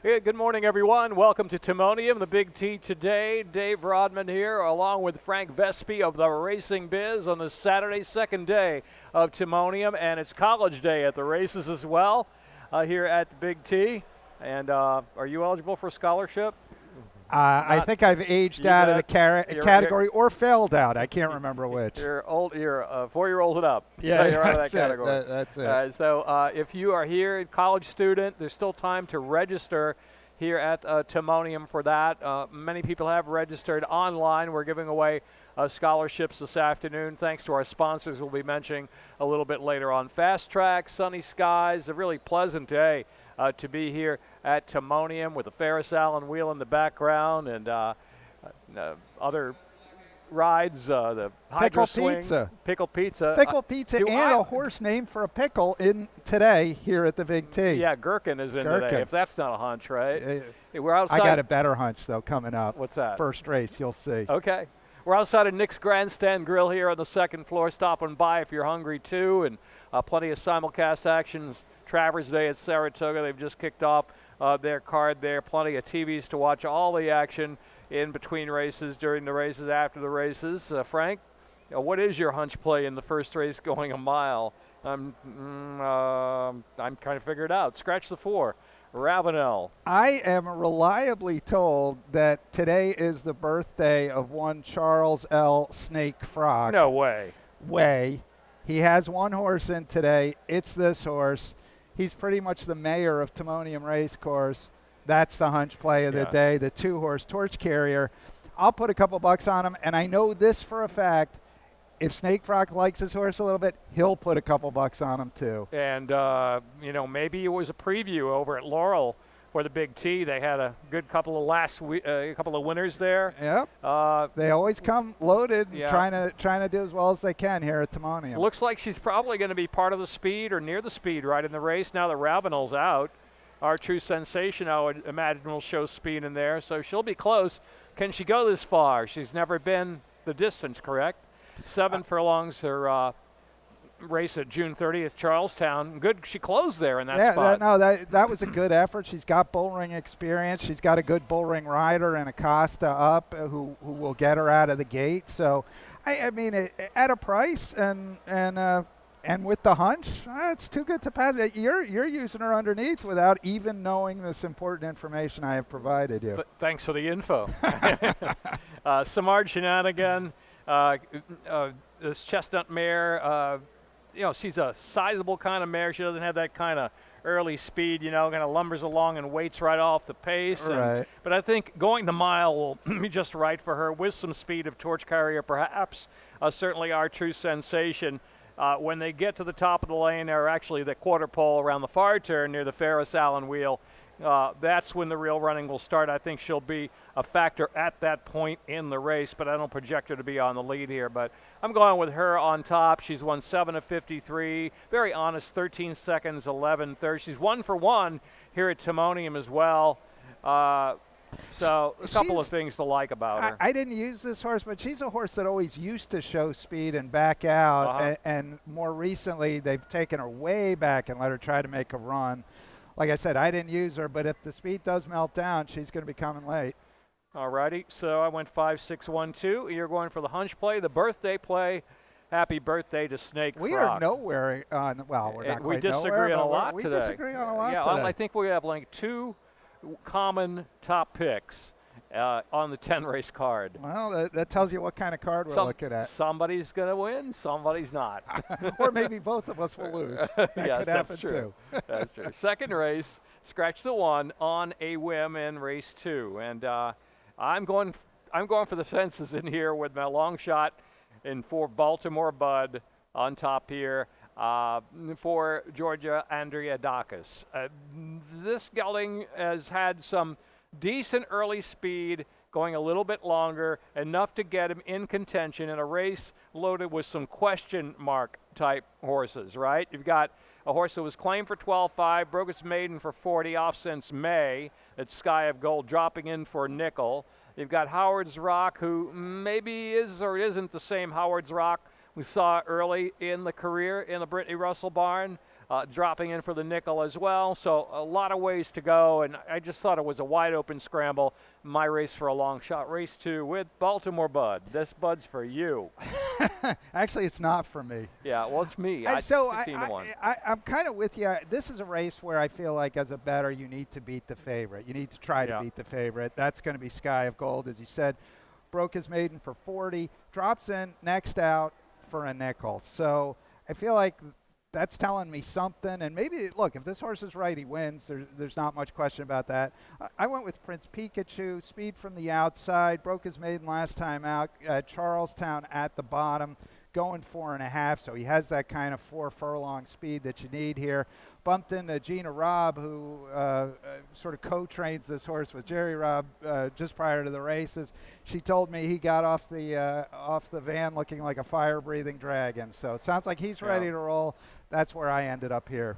Hey, good morning, everyone. Welcome to Timonium, the Big T today. Dave Rodman here, along with Frank Vespi of the Racing Biz on the Saturday, second day of Timonium, and it's college day at the races as well here at the Big T. And are you eligible for scholarship? I think I've aged out of the category or failed out. I can't remember which. You're old. You're 4-year-olds and up. Yeah, so you're out of that that's it. category. That's it. So if you are here, a college student, there's still time to register here at Timonium for that. Many people have registered online. We're giving away scholarships this afternoon, thanks to our sponsors we'll be mentioning a little bit later on. Fast Track, sunny skies, a really pleasant day to be here at Timonium with the Ferris Allen wheel in the background and other rides, the Hydro Swing, Pizza. Pickle Pizza. Pickle pizza and a horse named for a pickle in today here at the Big T. Yeah, Gherkin is in Gherkin. today, if that's not a hunch, right? We're outside. I got a better hunch, though, coming up. What's that? First race, you'll see. Okay. We're outside of Nick's Grandstand Grill here on the second floor, stopping by if you're hungry, too, and plenty of simulcast actions. Travers Day at Saratoga, they've just kicked off their card there. Plenty of TVs to watch all the action in between races, during the races, after the races. Frank, what is your hunch play in the first race going a mile? I'm kind of figured out. Scratch the 4. Ravenel. I am reliably told that today is the birthday of one Charles L. Snake Frock. No way. He has one horse in today. It's this horse. He's pretty much the mayor of Timonium Racecourse. That's the hunch play of the day, the 2-horse Torch Carrier. I'll put a couple bucks on him, and I know this for a fact. If Snake Frock likes his horse a little bit, he'll put a couple bucks on him, too. And, maybe it was a preview over at Laurel for the Big T. They had a good couple of couple of winners there. Yep. They always come loaded, Yeah. trying to do as well as they can here at Timonium. Looks like she's probably going to be part of the speed or near the speed right in the race. Now that Ravenel's out, our true sensation, I would imagine, will show speed in there. So she'll be close. Can she go this far? She's never been the distance, correct? 7 furlongs her race at June 30th, Charlestown. Good, she closed there in that spot. That was a good effort. She's got bull ring experience. She's got a good bull ring rider and Acosta up who will get her out of the gate. So, I mean, at a price and with the hunch, it's too good to pass. You're using her underneath without even knowing this important information I have provided you. But thanks for the info. Samard Shenanigan. This chestnut mare, she's a sizable kind of mare. She doesn't have that kind of early speed, kind of lumbers along and waits right off the pace. Right. But I think going the mile will be just right for her with some speed of Torch Carrier, perhaps. Certainly our true sensation. When they get to the top of the lane, or actually the quarter pole around the far turn near the Ferris Allen wheel, that's when the real running will start. I think she'll be a factor at that point in the race, but I don't project her to be on the lead here. But I'm going with her on top. She's won 7 of 53. Very honest, 13 seconds, 11 thirds. She's 1 for 1 here at Timonium as well. So a couple of things to like about her. I didn't use this horse, but she's a horse that always used to show speed and back out. And more recently, they've taken her way back and let her try to make a run. Like I said, I didn't use her, but if the speed does melt down, she's going to be coming late. All righty. So I went 5, 6, 1, 2. You're going for the hunch play, the birthday play. Happy birthday to Snake Frock. We are nowhere on, well, we're not we quite disagree nowhere, on a lot we today. disagree on a lot yeah, today. I think we have like 2 common top picks on the 10-race card. Well, that tells you what kind of card we're looking at. Somebody's going to win, somebody's not. Or maybe both of us will lose. That yes, could happen that's true. too. That's true. Second race, scratch the 1 on a whim in race 2. And I'm going for the fences in here with my long shot in for Baltimore Bud on top here. For Georgia Andriadakis. This gelding has had some decent early speed, going a little bit longer, enough to get him in contention in a race loaded with some question mark type horses, right? You've got a horse that was claimed for 12.5, broke its maiden for 40 off since May. It's Sky of Gold dropping in for a nickel. You've got Howard's Rock, who maybe is or isn't the same Howard's Rock we saw early in the career in the Brittany Russell barn. dropping in for the nickel as well. So a lot of ways to go, and I just thought it was a wide open scramble. My race for a long shot, race 2 with Baltimore Bud. This Bud's for you. Actually, it's not for me. Yeah, well, it's me. So 15 to 1. I'm kind of with you. This is a race where I feel like as a bettor, you need to beat the favorite. You need to try to beat the favorite. That's going to be Sky of Gold, as you said. Broke his maiden for 40, drops in next out for a nickel. So I feel like that's telling me something. And maybe, look, if this horse is right, he wins. There's not much question about that. I went with Prince Pikachu, speed from the outside, broke his maiden last time out. Charlestown at the bottom, going 4.5. So he has that kind of 4 furlong speed that you need here. Bumped into Gina Robb, who sort of co-trains this horse with Jerry Robb just prior to the races. She told me he got off the van looking like a fire-breathing dragon. So it sounds like he's ready to roll. That's where I ended up here.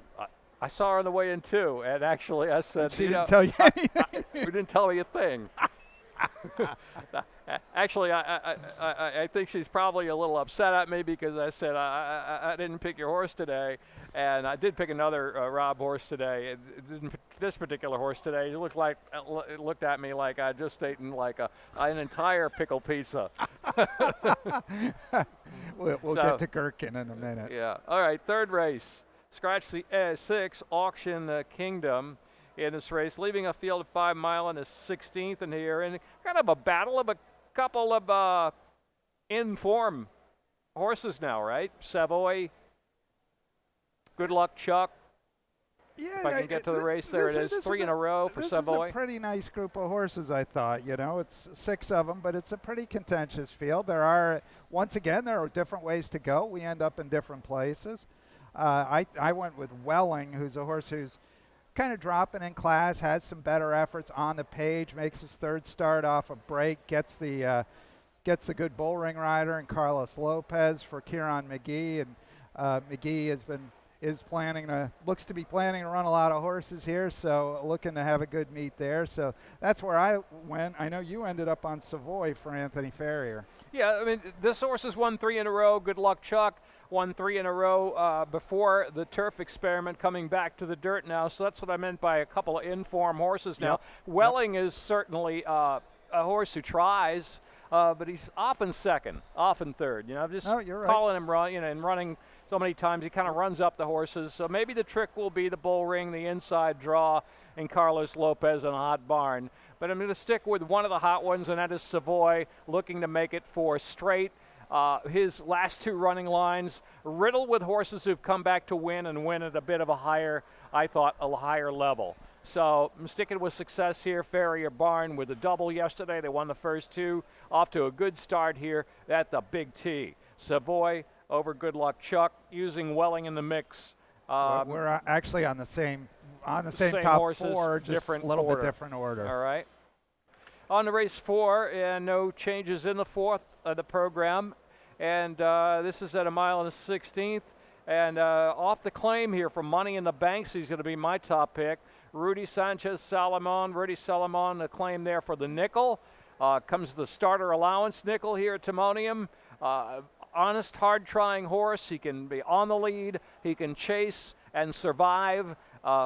I saw her on the way in too, and actually I said, she didn't tell you anything. She didn't tell me a thing. Actually, I think she's probably a little upset at me because I said I didn't pick your horse today, and I did pick another Robb horse today. This particular horse today, it looked at me like I just eaten like an entire pickle pizza. We'll get to Gherkin in a minute. Yeah. All right. Third race. Scratch the 6 Auction Kingdom in this race, leaving a field of 5 mile in the 16th in here, and kind of a battle of a couple of in-form horses now, right? Savoy, Good Luck Chuck. Yeah, if I can get to the race, there it is. 3 in a row for Savoy. This is a pretty nice group of horses, I thought. You know, it's 6 of them, but it's a pretty contentious field. Once again, there are different ways to go. We end up in different places. I went with Welling, who's a horse who's kind of dropping in class, has some better efforts on the page, makes his 3rd start off a break, gets the good bull ring rider and Carlos Lopez for Kieran McGee, and McGee looks to be planning to run a lot of horses here, so looking to have a good meet there. So that's where I went. I know you ended up on Savoy for Anthony Ferrier. Yeah, I mean, this horse has won 3 in a row. Good Luck Chuck won 3 in a row before the turf experiment, coming back to the dirt now. So that's what I meant by a couple of in-form horses now. Welling is certainly a horse who tries, but he's often second, often third. You know, I'm just calling him run, and running so many times he kind of runs up the horses. So maybe the trick will be the bull ring, the inside draw, and Carlos Lopez and a hot barn. But I'm going to stick with one of the hot ones, and that is Savoy, looking to make it 4 straight. His last 2 running lines riddled with horses who've come back to win and win at a bit of a higher level. So I'm sticking with success here. Ferrier Barn with a double yesterday. They won the first 2. Off to a good start here at the Big T. Savoy over Good Luck Chuck, using Welling in the mix. We're actually on the same top horses, 4, just a little bit different order. All right. On to race 4, and no changes in the 4th of the program. And this is at 1 mile and a 16th. And off the claim here from Money in the Banks, he's going to be my top pick. Rudy Sanchez Salomon. Rudy Salomon, the claim there for the nickel. Comes the starter allowance nickel here at Timonium. Honest, hard-trying horse. He can be on the lead. He can chase and survive.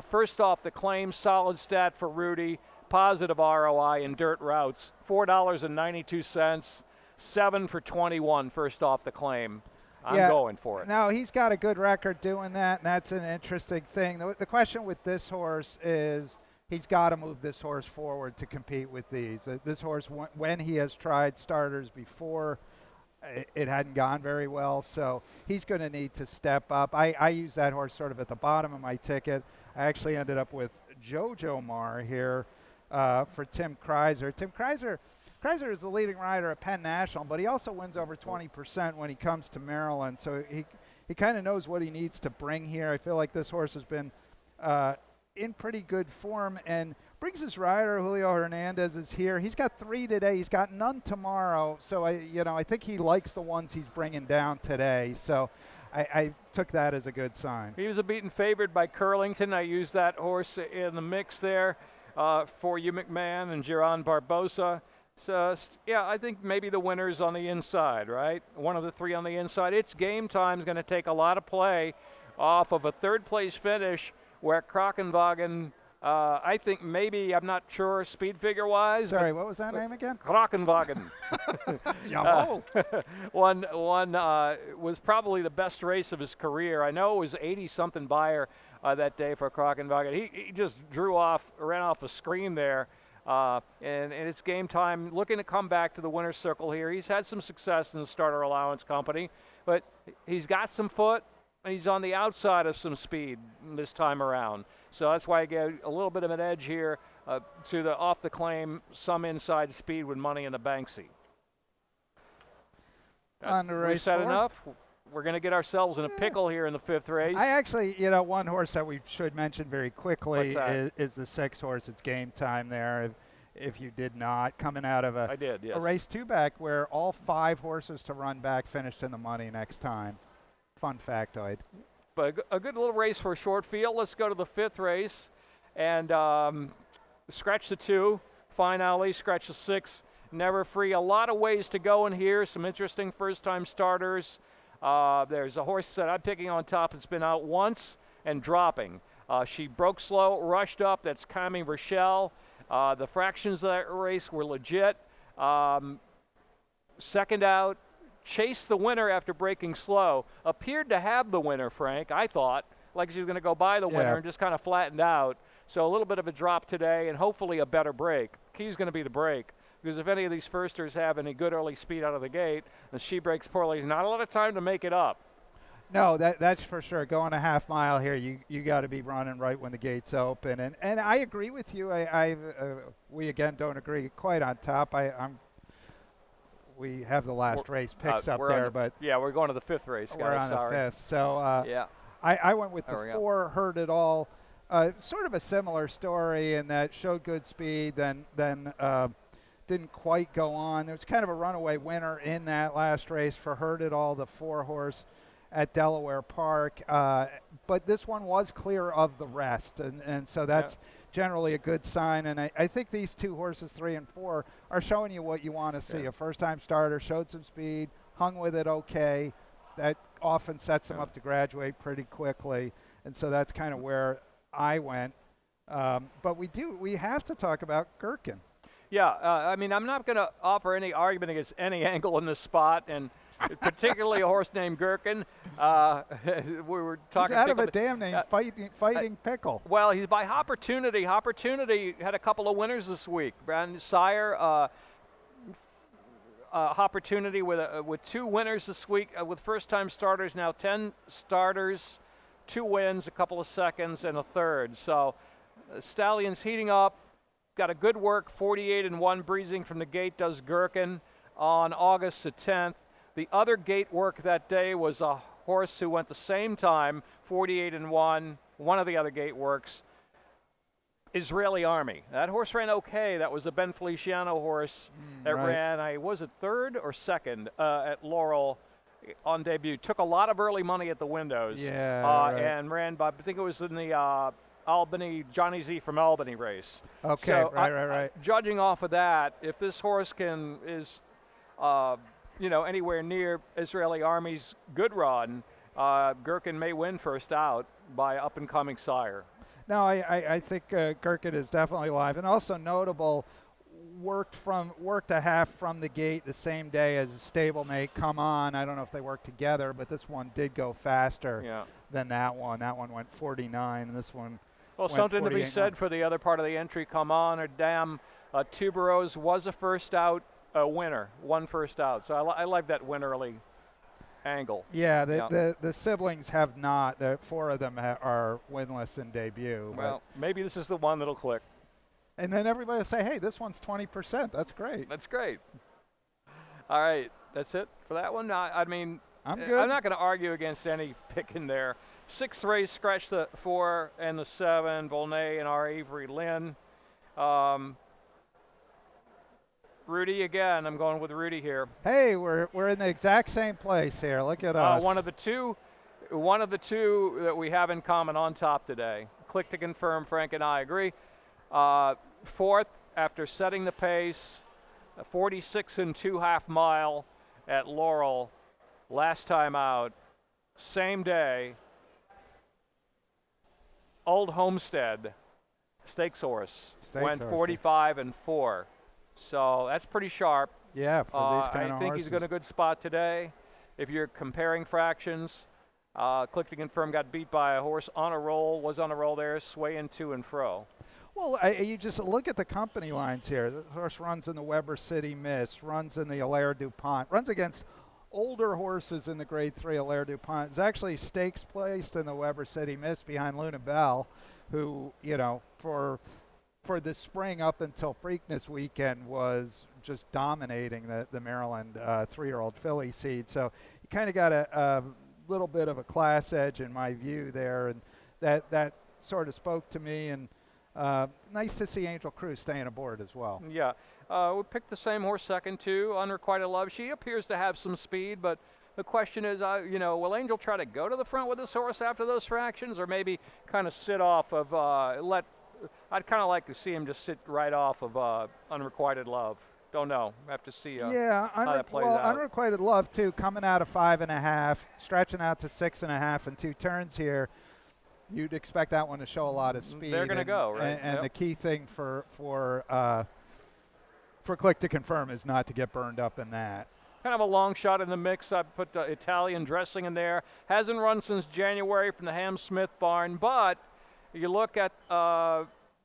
First off the claim, solid stat for Rudy. Positive ROI in dirt routes. $4.92. 7 for 21 first off the claim. I'm going for it. No, he's got a good record doing that, and that's an interesting thing. The question with this horse is he's got to move this horse forward to compete with these. This horse, when he has tried starters before, it hadn't gone very well, so he's going to need to step up. I use that horse sort of at the bottom of my ticket. I actually ended up with Jojo Mar here for Tim Kreiser. Tim Kreiser is the leading rider at Penn National, but he also wins over 20% when he comes to Maryland, so he kind of knows what he needs to bring here. I feel like this horse has been in pretty good form and brings his rider. Julio Hernandez is here. He's got 3 today. He's got none tomorrow, so I think he likes the ones he's bringing down today, so I took that as a good sign. He was a beaten favorite by Curlington. I used that horse in the mix there for you, McMahon, and Giron Barbosa. So, I think maybe the winner's on the inside, right? One of the 3 on the inside. It's game time. Is going to take a lot of play off of a third-place finish where Krakenwagen, I think maybe, I'm not sure speed figure-wise. Sorry, what was that name again? Krakenwagen. Jawohl. Was probably the best race of his career. I know it was 80-something Bayer that day for Krakenwagen. He just ran off a screen there. And it's game time. Looking to come back to the winner's circle here. He's had some success in the starter allowance company, but he's got some foot, and he's on the outside of some speed this time around. So that's why I get a little bit of an edge here to the off the claim, some inside speed with money in the Banksy. On to race We've said 4. enough. We're going to get ourselves in a pickle here in the 5th race. I actually, one horse that we should mention very quickly is the 6 horse. It's game time there. If you did not, coming out of I did, yes. a race 2 back where all 5 horses to run back finished in the money next time. Fun factoid. But a good little race for a short field. Let's go to the 5th race and scratch the 2. Fine Ali, scratch the 6. Never Free. A lot of ways to go in here. Some interesting first-time starters. There's a horse that I'm picking on top that's been out once and dropping. She broke slow, rushed up. That's Cami Rochelle. The fractions of that race were legit. Second out, chased the winner after breaking slow. Appeared to have the winner, Frank, I thought. Like she was going to go by the winner and just kind of flattened out. So a little bit of a drop today and hopefully a better break. Key's going to be the break. Because if any of these firsters have any good early speed out of the gate, and she breaks poorly, there's not a lot of time to make it up. No, that's for sure. Going a half mile here, you got to be running right when the gates open. And I agree with you. We again don't agree quite on top. We have the last race picks up there, but yeah, we're going to the 5th race, guys. We're on the 5th. So yeah, I went with the 4. Heard It All. Sort of a similar story in that showed good speed, then didn't quite go on. There was kind of a runaway winner in that last race for Heard It All, the 4 horse at Delaware Park. But this one was clear of the rest, and so that's generally a good sign. And I think these 2 horses, 3 and 4, are showing you what you want to see. A first-time starter, showed some speed, hung with it okay. That often sets them up to graduate pretty quickly. And so that's kind of where I went. But we have to talk about Gherkin. Yeah, I mean, I'm not going to offer any argument against any angle in this spot, and particularly a horse named Gherkin. We were talking. He's out of a damn name, fighting pickle. Well, he's by Opportunity. Opportunity had a couple of winners this week. Brandon Sire, Opportunity with 2 winners this week with first-time starters. Now 10 starters, 2 wins, a couple of seconds, and a third. So Stallion's heating up. Got a good work, 48-1 breezing from the gate does Gherkin on August the 10th. The other gate work that day was a horse who went the same time, 48-1, one of the other gate works, Israeli Army. That horse ran okay. That was a Ben Feliciano horse that ran, was it 3rd or 2nd at Laurel on debut. Took a lot of early money at the windows. And ran by, I think it was in the Albany, Johnny Z from Albany race. Okay, so right. Judging off of that, if this horse is anywhere near Israeli Army's good run, Gherkin may win first out by up-and-coming Sire. No, I think Gherkin is definitely live, and also notable. Worked a half from the gate the same day as a stablemate. Come On. I don't know if they worked together, but this one did go faster than that one. That one went 49, and this one. Well, something to be said for the other part of the entry. Come On or Damn Tuberose was a first out winner, one first out. So I like that win early angle. Yeah, the siblings have not. The 4 of them are winless in debut. Well, maybe this is the one that'll click. And then everybody will say, hey, this one's 20%. That's great. That's great. All right. That's it for that one. I mean, I'm good. I'm not going to argue against any pick in there. 6th race, scratch the 4 and the 7, Volnay and R. Avery Lynn. Rudy again. I'm going with Rudy here. Hey, we're in the exact same place here. Look at us. One of the two that we have in common on top today. Click to confirm. Frank and I agree. 4th after setting the pace, 46 and 2/2 mile at Laurel last time out, same day, Old Homestead Stakes horse went 45-4. So that's pretty sharp. Yeah, for these kind of I think horses. he's got a good spot today. If you're comparing fractions, Click to Confirm got beat by a horse on a roll, was on a roll there, swaying to and fro. Well, you just look at the company lines here. The horse runs in the Weber City Miss, runs in the Allaire DuPont, runs against older horses in the Grade 3 Allaire DuPont. It's actually stakes placed in the Weber City Miss behind Luna Bell, who, you know, for the spring up until Preakness weekend was just dominating the Maryland 3-year-old filly seed. So you kind of got a little bit of a class edge in my view there, and that sort of spoke to me. And nice to see Angel Cruz staying aboard as well. Yeah. We picked the same horse second, too, Unrequited Love. She appears to have some speed, but the question is, will Angel try to go to the front with this horse after those fractions, or maybe kind of sit off of I'd kind of like to see him just sit right off of Unrequited Love. Don't know. Have to see how that plays out. Unrequited Love, too, coming out of 5.5, stretching out to 6.5 and 2 turns here. You'd expect that one to show a lot of speed. They're going to go, right? And the key thing for Click to Confirm is not to get burned up in that. Kind of a long shot in the mix. I put the Italian Dressing in there. Hasn't run since January from the Ham Smith barn, but you look at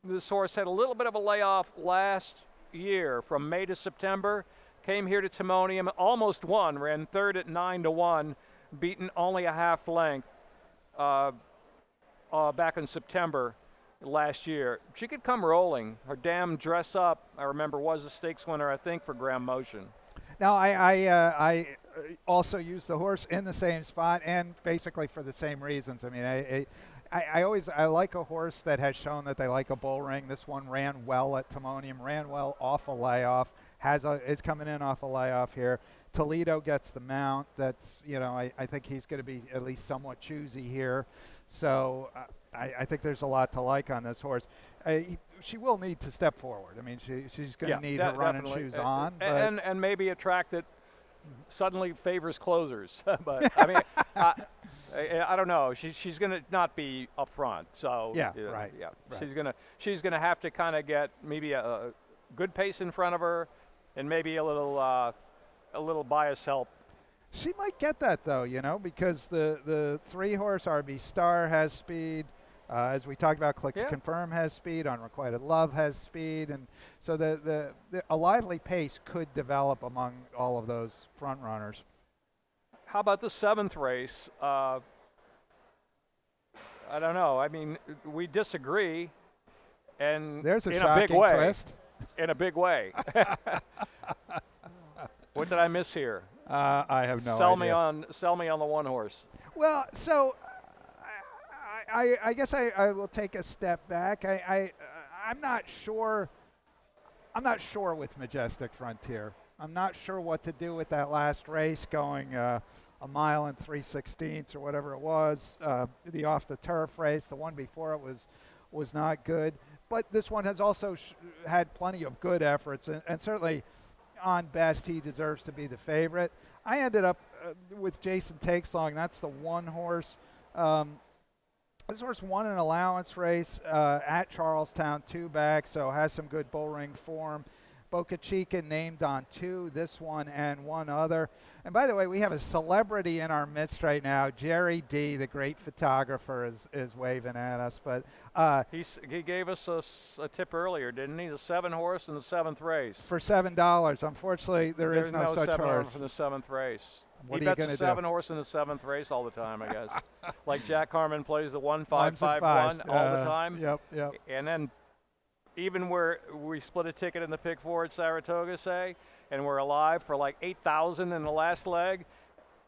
this horse had a little bit of a layoff last year from May to September. Came here to Timonium, almost won, ran third at 9-1, beaten only a half length back in September last year. She could come rolling. Her Damn Dress Up, I remember, was a stakes winner, I think, for Graham Motion. Now, I also use the horse in the same spot and basically for the same reasons. I mean, I like a horse that has shown that they like a bull ring. This one ran well at Timonium, ran well off a layoff, is coming in off a layoff here. Toledo gets the mount. That's, I think he's going to be at least somewhat choosy here. So I think there's a lot to like on this horse. She will need to step forward. I mean, she's going to need her running shoes on. And maybe a track that suddenly favors closers. But, I mean, I don't know. She's going to not be up front. So, right. She's gonna have to kind of get maybe a good pace in front of her and maybe a little bias help. She might get that, though, because the 3-horse RB Star has speed. As we talked about, Click to Confirm has speed. Unrequited Love has speed. And so a lively pace could develop among all of those front runners. How about the 7th race? I don't know. I mean, we disagree. And there's a in shocking a big way. Twist. In a big way. What did I miss here? I have no idea. Sell me on the 1 horse. Well, so I guess I will take a step back. I'm not sure. I'm not sure with Majestic Frontier. I'm not sure what to do with that last race, going a mile and 3/16 or whatever it was. The off the turf race, the one before it was not good. But this one has also had plenty of good efforts, and certainly on best, he deserves to be the favorite. I ended up with Jason Takes Long. That's the 1 horse. This horse won an allowance race at Charlestown, 2 back, so has some good bull ring form. Boca Chica named on 2, this one and 1 other. And by the way, we have a celebrity in our midst right now. Jerry D, the great photographer, is waving at us. But he gave us a tip earlier, didn't he? The 7 horse in the 7th race. For $7. Unfortunately, there's no such 7 horse. For the 7th race. What he are you bets going the to 7 horse in the 7th race all the time, I guess. Like Jack Harmon plays the 1-5-5-1 all the time. Yep. And then even where we split a ticket in the pick 4 at Saratoga, say, and we're alive for like 8,000 in the last leg,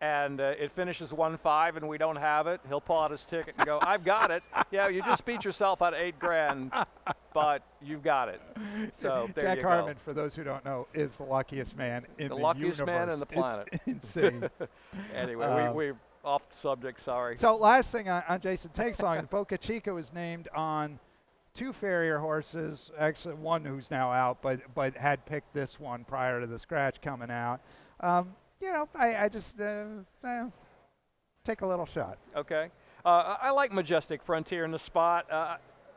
and it finishes 1-5 and we don't have it, he'll pull out his ticket and go, I've got it. Yeah, you just beat yourself out of $8,000, but you've got it. So there Jack you Harmon, go. for those who don't know, is the luckiest man in the luckiest universe. Man in the planet. It's insane. Anyway, we're off the subject, sorry. So last thing on Jason Takes Long, Boca Chica was named on 2 farrier horses, actually 1 who's now out, but had picked this one prior to the scratch coming out. I just take a little shot. Okay. I like Majestic Frontier in the spot.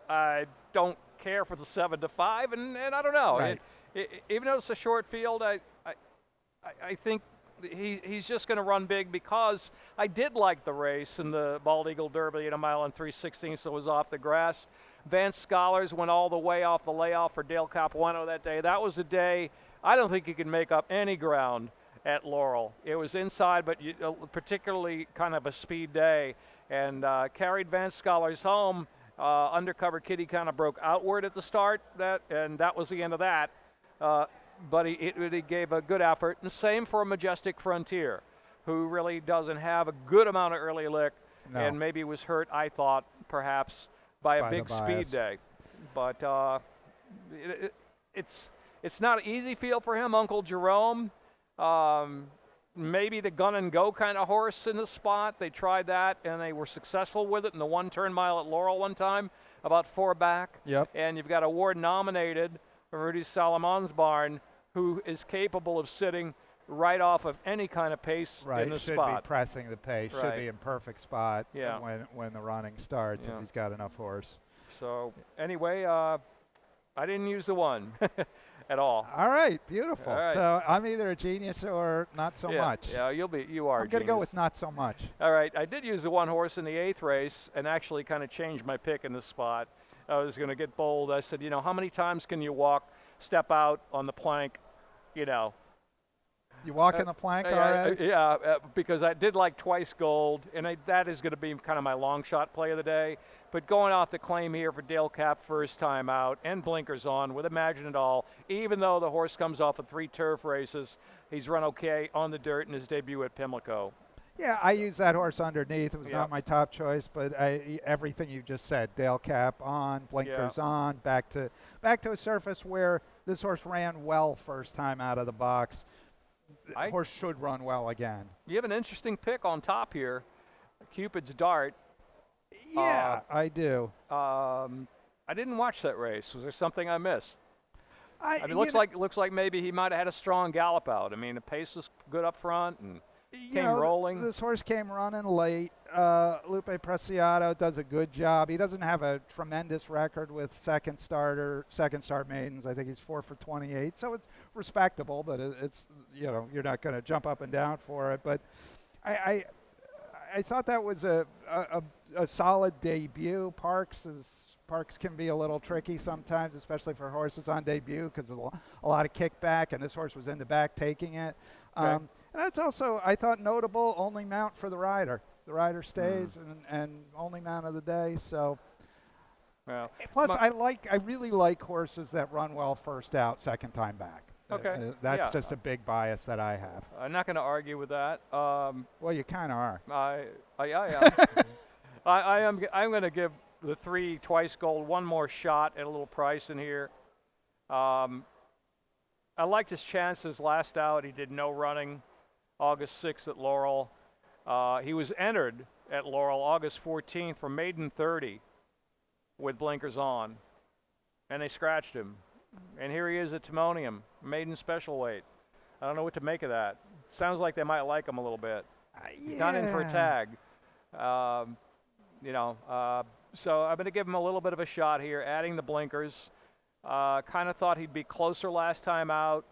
I don't care for the 7-5, and I don't know. Right. Even though it's a short field, I think he's just going to run big because I did like the race in the Bald Eagle Derby at 1 mile and 3/16, so it was off the grass. Vance Scholars went all the way off the layoff for Dale Capuano that day. That was a day I don't think he could make up any ground at Laurel. It was inside, but particularly kind of a speed day, and carried Vance Scholars home. Undercover Kitty kind of broke outward at the start, and that was the end of that. But he gave a good effort, and same for Majestic Frontier, who really doesn't have a good amount of early lick, No. and maybe was hurt, I thought, perhaps, by a By big the speed bias. day. But it's not an easy field for him. Uncle Jerome, maybe the gun and go kind of horse in the spot. They tried that, and they were successful with it in the 1-turn mile at Laurel one time, about 4 back. Yep. And you've got a Ward nominated from Rudy Salomon's barn, who is capable of sitting right off of any kind of pace Right, in the should spot. be pressing the pace, should Right. be in perfect spot Yeah. when the running starts Yeah. if he's got enough horse. So anyway, I didn't use the one at all. All right, beautiful. All right. So I'm either a genius or not so yeah, much. Yeah, you are. I'm going to go genius. with not so much. All right, I did use the one horse in the 8th race and actually kind of changed my pick in this spot. I was going to get bold. I said, how many times can you step out on the plank, You walking the plank already? because I did like Twice Gold, and that is going to be kind of my long shot play of the day. But going off the claim here for Dale Cap first time out and blinkers on with Imagine It All, even though the horse comes off of 3 turf races, he's run okay on the dirt in his debut at Pimlico. Yeah, I used that horse underneath. It was Yep. not my top choice, but everything you just said, Dale Cap on, blinkers on, back to a surface where this horse ran well first time out of the box. Horse should run well again. You have an interesting pick on top here, Cupid's Dart. Yeah, I do. I didn't watch that race. Was there something I missed? It you looks know- like maybe he might have had a strong gallop out. I mean, the pace was good up front and came rolling. This horse came running late. Lupe Preciado does a good job. He doesn't have a tremendous record with second start maidens. I think he's 4 for 28, so it's respectable. But it's you're not going to jump up and down for it. But I thought that was a solid debut. Parks can be a little tricky sometimes, especially for horses on debut because a lot of kickback, and this horse was in the back taking it. Okay. And that's also, I thought, notable, only mount for the rider. The rider stays and only mount of the day. So, Well, plus I really like horses that run well first out, second time back. Okay. That's Yeah. just a big bias that I have. I'm not going to argue with that. Well, you kind of are. I am. I'm going to give the 3 Twice Gold one more shot at a little price in here. I liked his chances last out. He did no running August 6th at Laurel. He was entered at Laurel August 14th for maiden 30 with blinkers on, and they scratched him. And here he is at Timonium, maiden special weight. I don't know what to make of that. Sounds like they might like him a little bit. He's not in for a tag. So I'm going to give him a little bit of a shot here, adding the blinkers. Kind of thought he'd be closer last time out,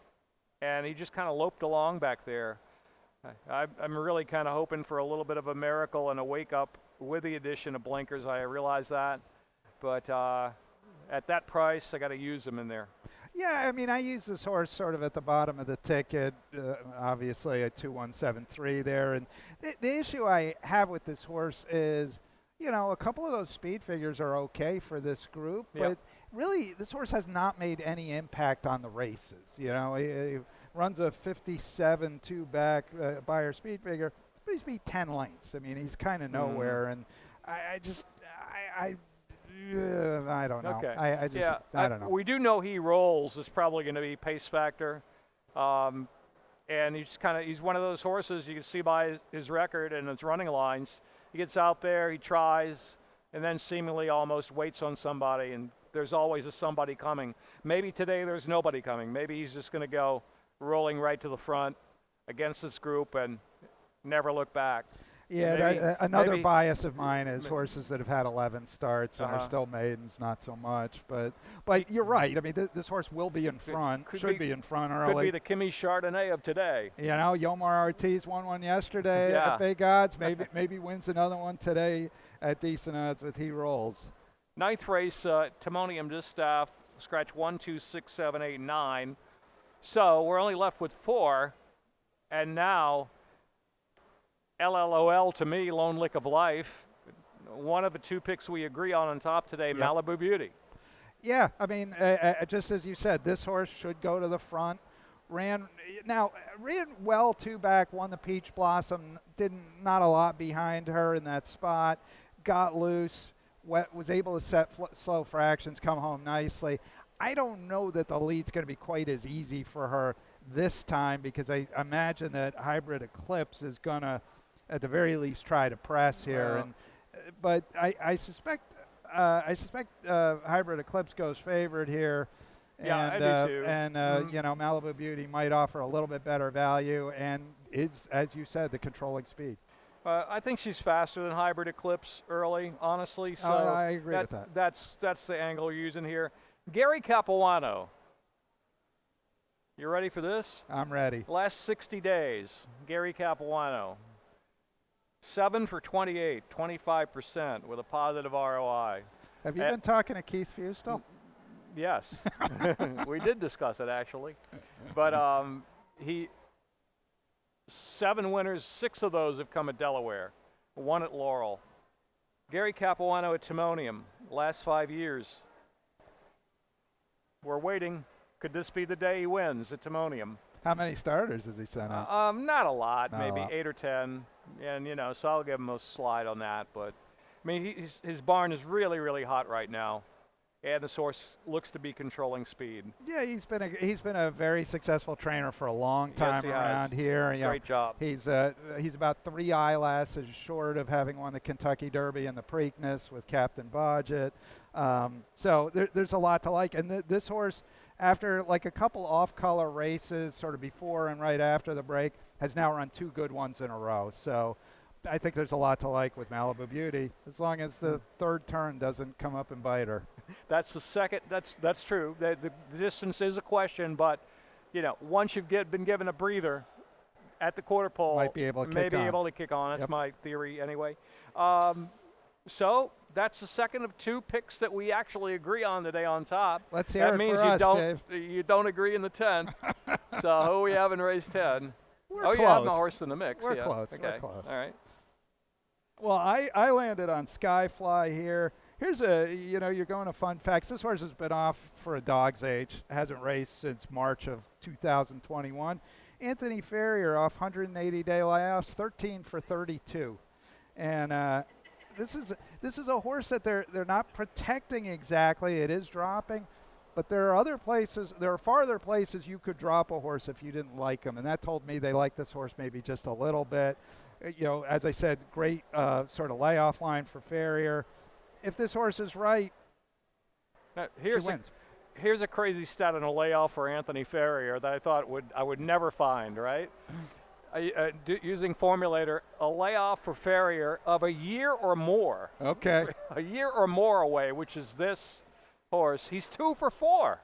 and he just kind of loped along back there. I'm really kind of hoping for a little bit of a miracle and a wake-up with the addition of blinkers. I realize that. But at that price, I got to use him in there. Yeah, I mean, I use this horse sort of at the bottom of the ticket, obviously at 2173 there. And the issue I have with this horse is, a couple of those speed figures are okay for this group, but really this horse has not made any impact on the races. He runs a 57 2-back Beyer speed figure, but he's beat 10 lengths. I mean, he's kind of nowhere, and I don't know. Okay. I don't know. We do know he rolls is probably going to be pace factor. And he's one of those horses you can see by his record and his running lines. He gets out there, he tries, and then seemingly almost waits on somebody, and there's always a somebody coming. Maybe today there's nobody coming. Maybe he's just going to go rolling right to the front against this group and never look back. Yeah, Maybe- another maybe- bias of mine is horses that have had 11 starts and are Uh-huh. still maidens, not so much. But you're right. I mean, this horse will be in front, could should be- be in front Could early. be the Kimi Chardonnay of today. You know, Yomar Ortiz won one yesterday Yeah. at big odds. Maybe wins another one today at decent odds with He Rolls. Ninth race, Timonium Distaff, scratch 1, 2, 6, 7, 8, 9. So we're only left with 4. And now, LLOL to me, Lone Lick of Life. One of the 2 picks we agree on top today, Yep. Malibu Beauty. Yeah, I mean, just as you said, this horse should go to the front. Ran well 2 back, won the Peach Blossom. Not a lot behind her in that spot. Got loose, was able to set slow fractions, come home nicely. I don't know that the lead's going to be quite as easy for her this time because I imagine that Hybrid Eclipse is going to, at the very least, try to press here. But I suspect Hybrid Eclipse goes favored here. Yeah, And, I do too. You know, Malibu Beauty might offer a little bit better value and is, as you said, the controlling speed. I think she's faster than Hybrid Eclipse early, honestly. So I agree with that. That's the angle you're using here. Gary Capuano. You ready for this? I'm ready. Last 60 days, Gary Capuano. 7 for 28, 25% with a positive ROI. Have you been talking to Keith Fustel? Yes, we did discuss it actually. But 7 winners, 6 of those have come at Delaware, 1 at Laurel. Gary Capuano at Timonium, last 5 years. We're waiting. Could this be the day he wins at Timonium? How many starters has he sent out? Not a lot, Not a maybe lot. 8 or 10. And, you know, so I'll give him a slide on that. But, I mean, his barn is really, really hot right now. And the source looks to be controlling speed. Yeah, he's been a very successful trainer for a long time he has. around here. You know, Great job. He's about 3 eyelashes short of having won the Kentucky Derby and the Preakness with Captain Bodgett. So there's a lot to like. And this horse, after like a couple off-color races, sort of before and right after the break, has now run 2 good ones in a row. So I think there's a lot to like with Malibu Beauty, as long as the third turn doesn't come up and bite her. That's the second. That's true. The distance is a question, but you know, once you've been given a breather at the quarter pole, Might be able to kick on. able to kick on. That's Yep. my theory anyway. So that's the second of 2 picks that we actually agree on today on top. Let's hear that it means for you us, don't Dave. you don't agree in the 10. So who we have in race 10? We're oh, close. you have the horse in the mix. We're yeah. close. Okay. We're close. All right. Well, I landed on Skyfly here. Here's you're going to fun facts. This horse has been off for a dog's age. Hasn't raced since March of 2021. Anthony Ferrier off 180-day layoffs, 13 for 32. And this is a horse that they're not protecting exactly. It is dropping, but there are farther places you could drop a horse if you didn't like him. And that told me they like this horse maybe just a little bit. You know, as I said, great sort of layoff line for Ferrier. If this horse is right, Now, she wins. Here's a crazy stat on a layoff for Anthony Ferrier that I thought I would never find, right? Using Formulator, a layoff for Ferrier of a year or more. Okay. A year or more away, which is this horse. He's 2 for 4.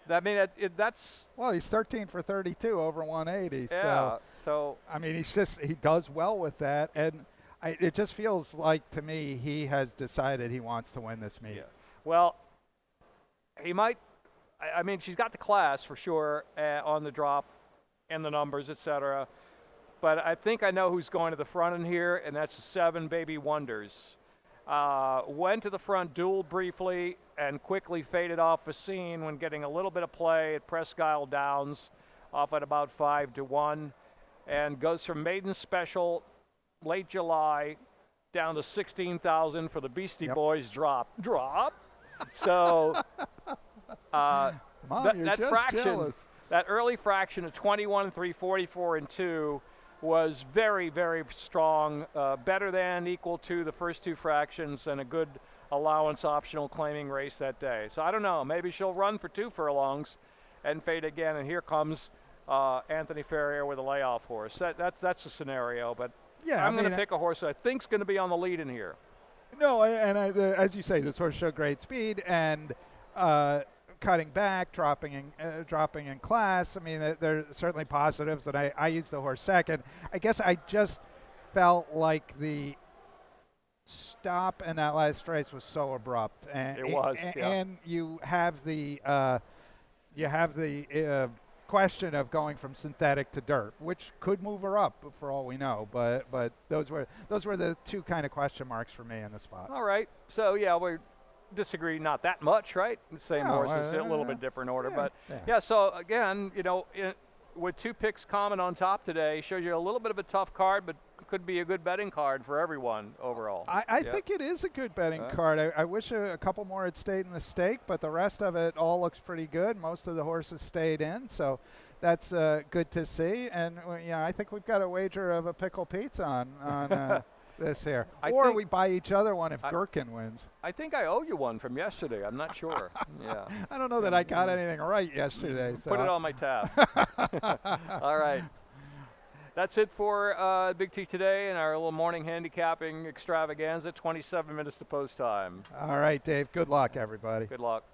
I mean, that's... Well, he's 13 for 32 over 180. Yeah, so... I mean, he does well with that. And it just feels like, to me, he has decided he wants to win this meet. Yeah. Well, he might... I mean, she's got the class for sure on the drop and the numbers, etc. But I think I know who's going to the front in here, and that's 7 Baby Wonders. Went to the front, dueled briefly, and quickly faded off the scene when getting a little bit of play at Presque Isle Downs, off at about 5-1, and goes from maiden special late July down to 16,000 for the Beastie Yep. Boys drop. So Mom, you're that just fraction, jealous. that early fraction of 21, 3, 44, and 2 was very, very strong, better than, equal to the first 2 fractions, and a good allowance optional claiming race that day. So I don't know, maybe she'll run for 2 furlongs and fade again, and here comes Anthony Ferrier with a layoff horse. That's a scenario, but Yeah, I'm going to pick a horse that I think's going to be on the lead in here. No, as you say, this horse showed great speed and cutting back, dropping in class. I mean, there are certainly positives, and I used the horse second. I guess I just felt like the stop in that last race was so abrupt, and It was, yeah. and you have the question of going from synthetic to dirt, which could move her up for all we know. But those were the two kind of question marks for me in the spot. All right. So, yeah, we disagree not that much, right? Same No, horses, a little bit different order. yeah, But, yeah. yeah, so, again, with 2 picks common on top today, shows you a little bit of a tough card, but could be a good betting card for everyone overall. I think it is a good betting card. I wish a couple more had stayed in the stake, but the rest of it all looks pretty good. Most of the horses stayed in, so that's good to see. And I think we've got a wager of a pickle pizza on this here, or we buy each other one if Gherkin wins. I think I owe you one from yesterday. I'm not sure. Yeah. I don't know that I got anything right yesterday. So. Put it on my tab. All right. That's it for Big T today and our little morning handicapping extravaganza. 27 minutes to post time. All right, Dave. Good luck, everybody. Good luck.